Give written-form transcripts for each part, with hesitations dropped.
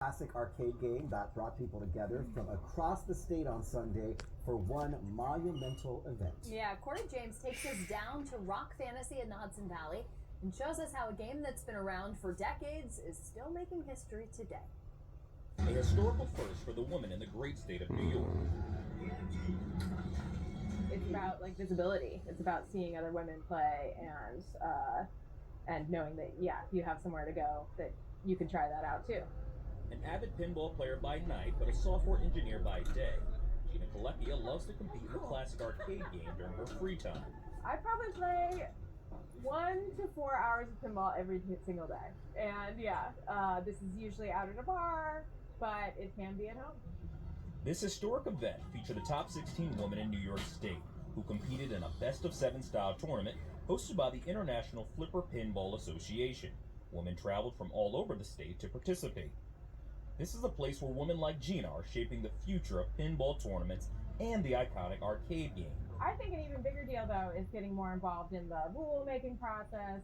Classic arcade game that brought people together from across the state on Sunday for one monumental event. Yeah, Corey James takes us down to Rock Fantasy in the Hudson Valley and shows us how a game that's been around for decades is still making history today. A historical first for the woman in the great state of New York. It's about visibility. It's about seeing other women play and knowing that you have somewhere to go, that you can try that out too. An avid pinball player by night, but a software engineer by day, Gina Kalepia loves to compete in the classic arcade game during her free time. I probably play 1 to 4 hours of pinball every single day. And this is usually out at a bar, but it can be at home. This historic event featured the top 16 women in New York State, who competed in a best-of-7 style tournament hosted by the International Flipper Pinball Association. Women traveled from all over the state to participate. This is a place where women like Gina are shaping the future of pinball tournaments and the iconic arcade game. I think an even bigger deal, though, is getting more involved in the rule-making process,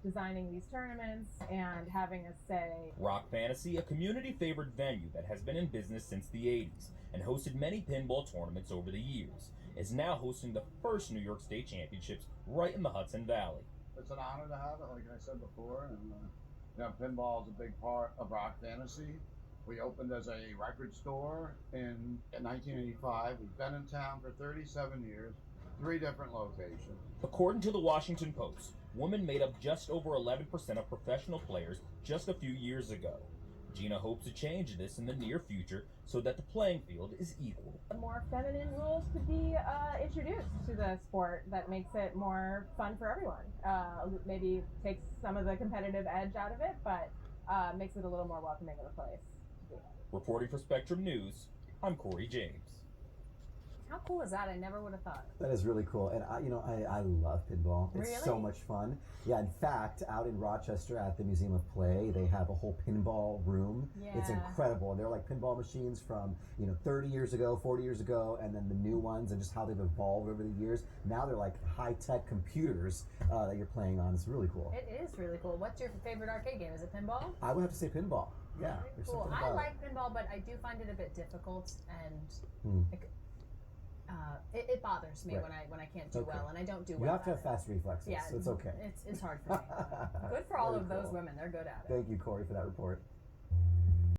designing these tournaments and having a say. Rock Fantasy, a community-favored venue that has been in business since the 80s and hosted many pinball tournaments over the years, is now hosting the first New York State Championships right in the Hudson Valley. It's an honor to have it, like I said before, and pinball is a big part of Rock Fantasy. We opened as a record store in 1985. We've been in town for 37 years, 3 different locations. According to the Washington Post, women made up just over 11% of professional players just a few years ago. Gina hopes to change this in the near future so that the playing field is equal. More feminine rules could be introduced to the sport that makes it more fun for everyone. Maybe takes some of the competitive edge out of it, but makes it a little more welcoming of a place. Reporting for Spectrum News, I'm Corey James. How cool is that? I never would have thought. That is really cool. And I love pinball. It's Really? so much fun. Yeah, in fact, out in Rochester at the Museum of Play, they have a whole pinball room. Yeah. It's incredible. They're like pinball machines from 30 years ago, 40 years ago, and then the new ones and just how they've evolved over the years. Now they're like high-tech computers that you're playing on. It's really cool. It is really cool. What's your favorite arcade game? Is it pinball? I would have to say pinball. Yeah. Very there's cool. something I about like pinball, but I do find it a bit difficult, and it bothers me Right. when I can't do Okay. well, and I don't do You well. have to have at fast reflexes. it. Yeah, So it's okay. It's hard for me. Good for all Very of those cool. women. They're good at it. Thank you, Corey, for that report.